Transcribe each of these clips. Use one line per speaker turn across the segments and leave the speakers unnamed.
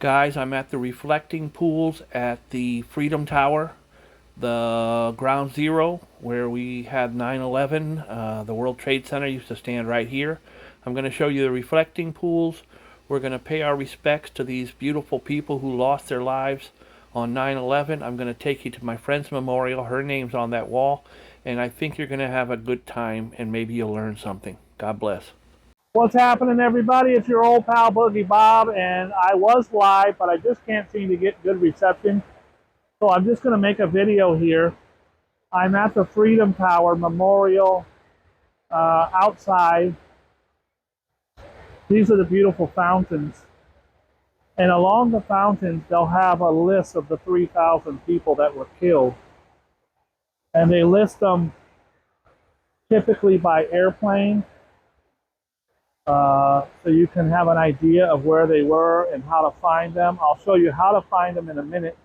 Guys, I'm at the reflecting pools at the Freedom Tower, the ground zero where we had 9/11. The World Trade Center used to stand right here. I'm going to show you the reflecting pools. We're going to pay our respects to these beautiful people who lost their lives on 9/11. I'm going to take you to my friend's memorial. Her name's on that wall, and I think you're going to have a good time and maybe you'll learn something. God bless.
What's happening, everybody? It's your old pal Boogie Bob, and I was live, but I just can't seem to get good reception. So I'm just going to make a video here. I'm at the Freedom Tower Memorial outside. These are the beautiful fountains. And along the fountains, they'll have a list of the 3,000 people that were killed. And they list them typically by airplane. So you can have an idea of where they were and how to find them. I'll show you how to find them in a minute.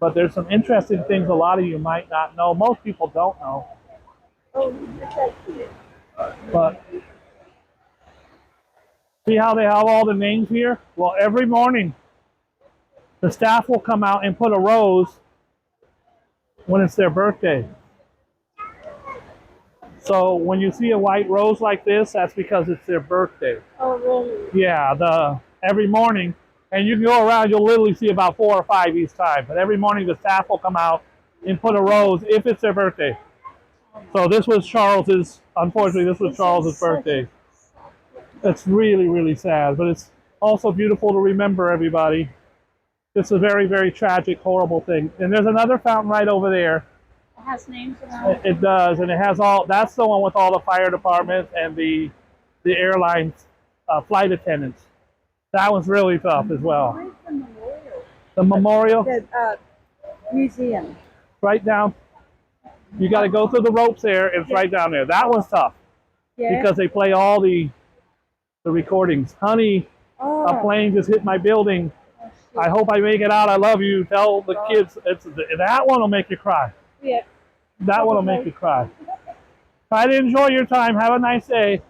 But there's some interesting things a lot of you might not know. Most people don't know. But see how they have all the names here? Well, every morning the staff will come out and put a rose when it's their birthday. So when you see a white rose like this, that's because it's their birthday.
Oh, really?
Yeah, every morning, and you can go around, you'll literally see about 4 or 5 each time. But every morning the staff will come out and put a rose if it's their birthday. So this was Charles's, unfortunately, this was Charles's birthday. It's really, really sad, but it's also beautiful to remember everybody. It's a very, very tragic, horrible thing. And there's another fountain right over there.
It has names around it.
It does, and it has all, that's the one with all the fire departments and the airlines flight attendants. That one's really tough as well.
Where's the memorial?
The memorial,
The museum.
right down. You got to go through the ropes there. It's right down there. That one's tough
Yeah.
because they play all the recordings. Honey, a plane just hit my building. I hope I make it out. I love you. Tell the kids. That one will make you cry.
Yeah.
That one will make you cry. Try to enjoy your time. Have a nice day.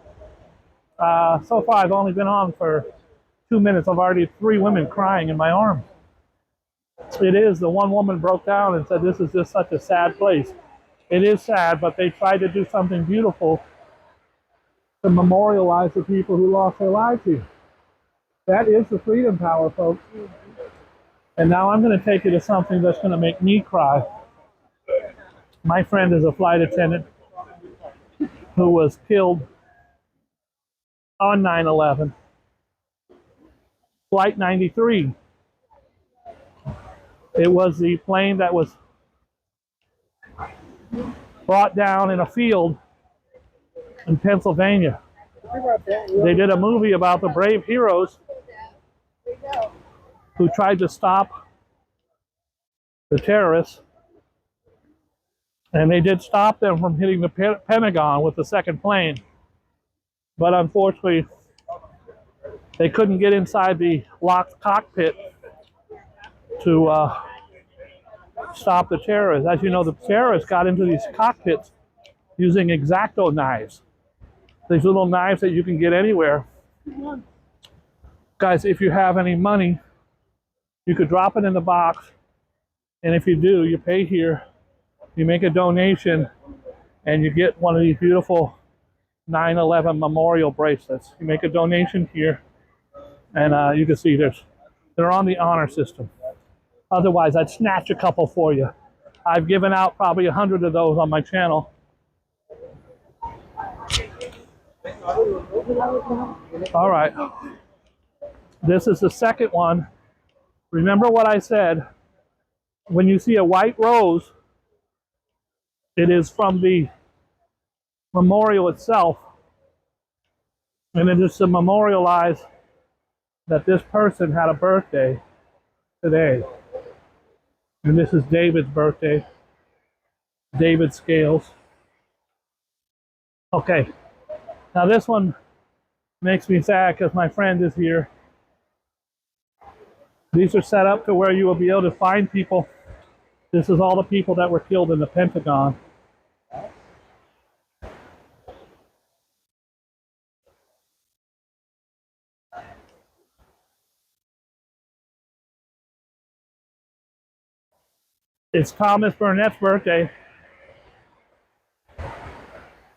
So far, I've only been on for 2 minutes. I've already had 3 women crying in my arms. It is. The one woman broke down and said, "This is just such a sad place." It is sad, but they tried to do something beautiful to memorialize the people who lost their lives here. That is the Freedom Tower, folks. And now I'm going to take you to something that's going to make me cry. My friend is a flight attendant who was killed on 9/11. Flight 93. It was the plane that was brought down in a field in Pennsylvania. They did a movie about the brave heroes who tried to stop the terrorists. And they did stop them from hitting the Pentagon with the second plane. But unfortunately, they couldn't get inside the locked cockpit to stop the terrorists. As you know, the terrorists got into these cockpits using X-Acto knives. These little knives that you can get anywhere. Guys, if you have any money, you could drop it in the box. And if you do, you pay here. You make a donation, and you get one of these beautiful 9/11 memorial bracelets. You make a donation here, and you can see they're on the honor system. Otherwise, I'd snatch a couple for you. I've given out probably 100 of those on my channel. All right. This is the second one. Remember what I said. When you see a white rose, it is from the memorial itself, and it is to memorialize that this person had a birthday today. And this is David's birthday, David Scales. Okay, now this one makes me sad because my friend is here. These are set up to where you will be able to find people. This is all the people that were killed in the Pentagon. It's Thomas Burnett's birthday.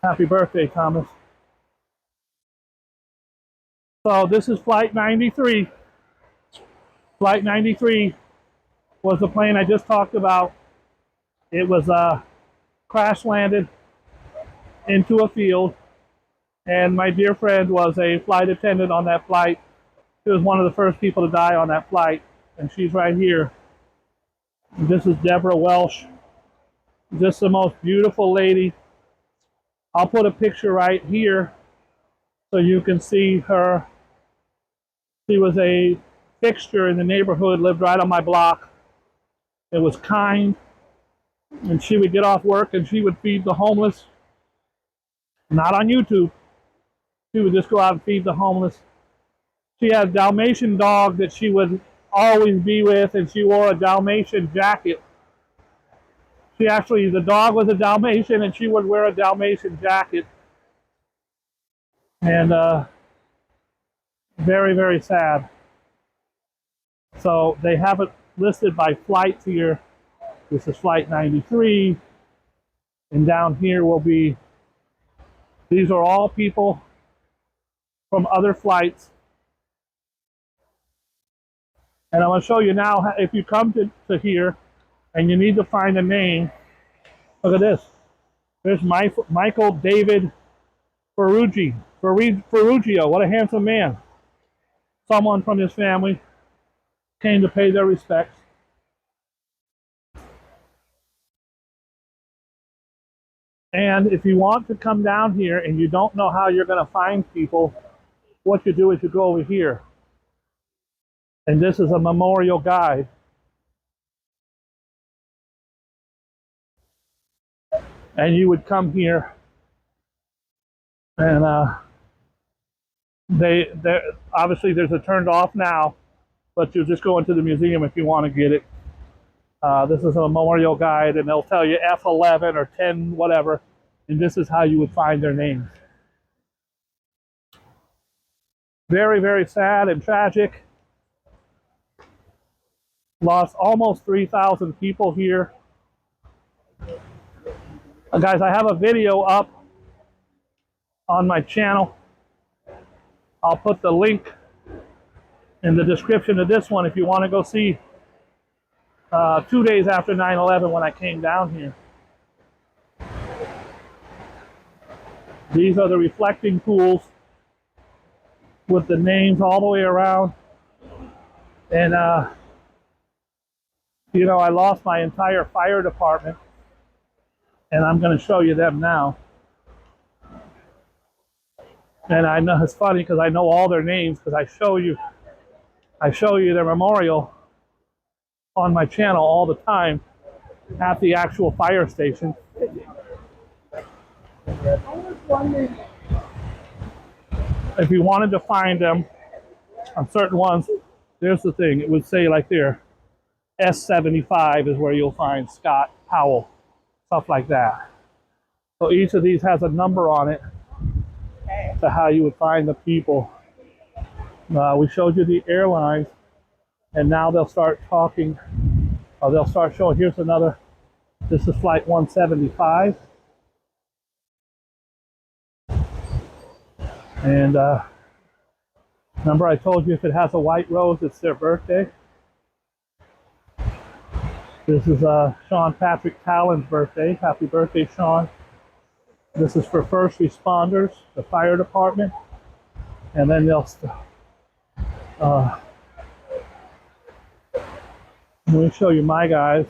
Happy birthday, Thomas. So this is Flight 93. Flight 93 was the plane I just talked about. It was crash landed into a field, and my dear friend was a flight attendant on that flight. She was one of the first people to die on that flight, and she's right here. This is Deborah Welsh. Just the most beautiful lady. I'll put a picture right here so you can see her. She was a fixture in the neighborhood, lived right on my block. It was kind, and she would get off work and she would feed the homeless. Not on YouTube. She would just go out and feed the homeless. She had a Dalmatian dog that she would always be with, and she wore a Dalmatian jacket. The dog was a Dalmatian, and she would wear a Dalmatian jacket. And very, very sad. So they have it listed by flights here. This is Flight 93. And down here will be, these are all people from other flights. And I'm going to show you now, if you come to here and you need to find a name, look at this. There's Michael David Ferruggio. What a handsome man. Someone from his family came to pay their respects. And if you want to come down here and you don't know how you're going to find people, what you do is you go over here. And this is a memorial guide. And you would come here, and obviously there's a turned off now, but you just go into the museum if you want to get it. This is a memorial guide, and they'll tell you F11 or 10 whatever, and this is how you would find their names. Very, very sad and tragic. Lost almost 3,000 people here. Guys, I have a video up on my channel. I'll put the link in the description of this one if you want to go see 2 days after 9/11 when I came down here. These are the reflecting pools with the names all the way around. And, you know, I lost my entire fire department. And I'm going to show you them now. And I know it's funny because I know all their names because I show you their memorial on my channel all the time at the actual fire station.
I was wondering.
If you wanted to find them on certain ones, there's the thing. It would say like there, S75 is where you'll find Scott Powell. Stuff like that. So each of these has a number on it to how you would find the people. We showed you the airlines, and now they'll start talking. They'll start showing. Here's another. This is Flight 175. And remember I told you if it has a white rose, it's their birthday. This is Sean Patrick Talon's birthday. Happy birthday, Sean. This is for first responders, the fire department. And then they'll, let me show you my guys.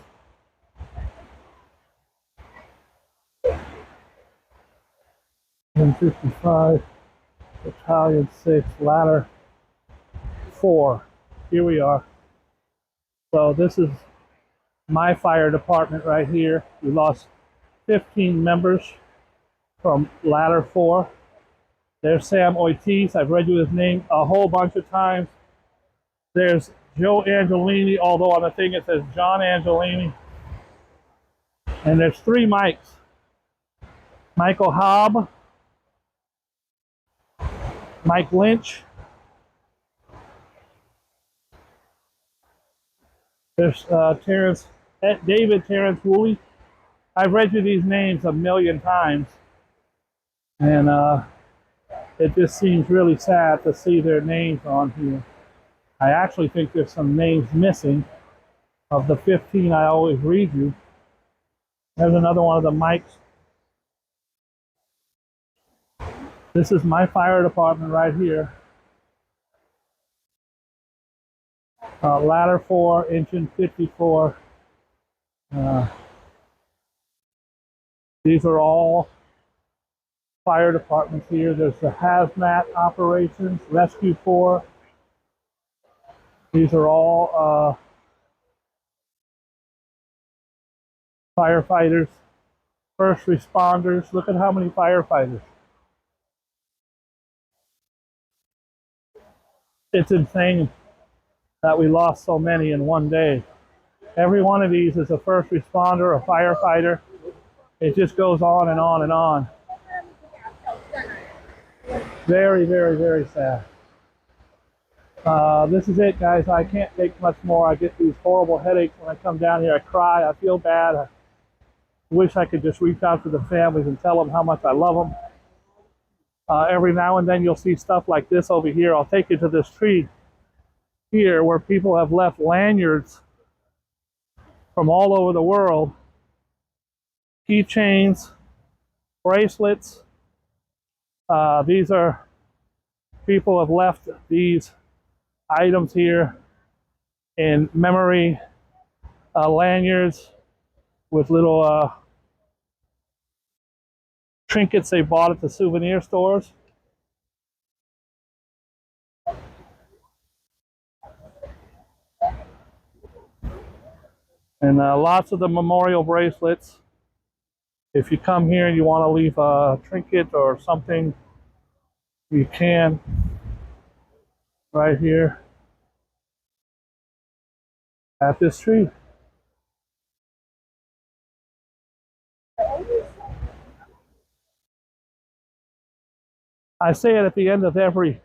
M55, Battalion 6, Ladder 4. Here we are. So this is my fire department right here. We lost 15 members from Ladder 4. There's Sam Oitis. I've read you his name a whole bunch of times. There's Joe Angelini, although on the thing it says John Angelini. And there's 3 Mikes. Michael Hobb, Mike Lynch. There's Terrence David Terrence Woolley. I've read you these names a million times, and it just seems really sad to see their names on here. I actually think there's some names missing of the 15 I always read you. There's another one of the mics. This is my fire department right here. Ladder 4, engine 54. These are all fire departments here. There's the hazmat operations, rescue 4. These are all firefighters, first responders. Look at how many firefighters. It's insane that we lost so many in one day. Every one of these is a first responder, a firefighter. It just goes on and on and on. Very, very, very sad. This is it, guys. I can't take much more. I get these horrible headaches when I come down here. I cry. I feel bad. I wish I could just reach out to the families and tell them how much I love them. Every now and then you'll see stuff like this over here. I'll take you to this tree here where people have left lanyards from all over the world. Keychains, bracelets. These are people have left these items here in memory lanyards with little trinkets they bought at the souvenir stores. And lots of the memorial bracelets. If you come here and you want to leave a trinket or something, you can. Right here at this tree. I say it at the end of every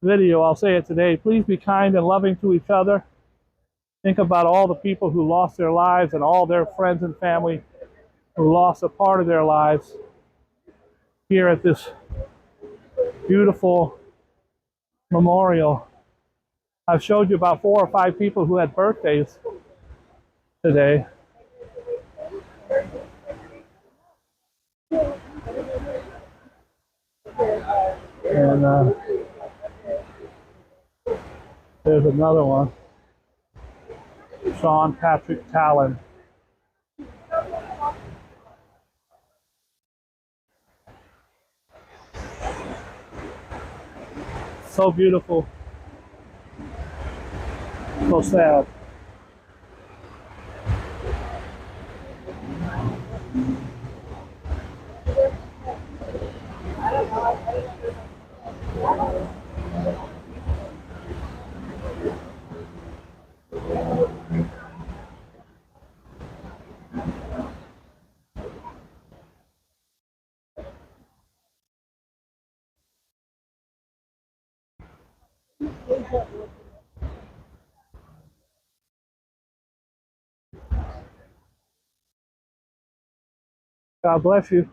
video. I'll say it today. Please be kind and loving to each other. Think about all the people who lost their lives and all their friends and family who lost a part of their lives here at this beautiful memorial. I've showed you about 4 or 5 people who had birthdays today. And there's another one. Sean Patrick Talon. So beautiful. So sad. God bless you.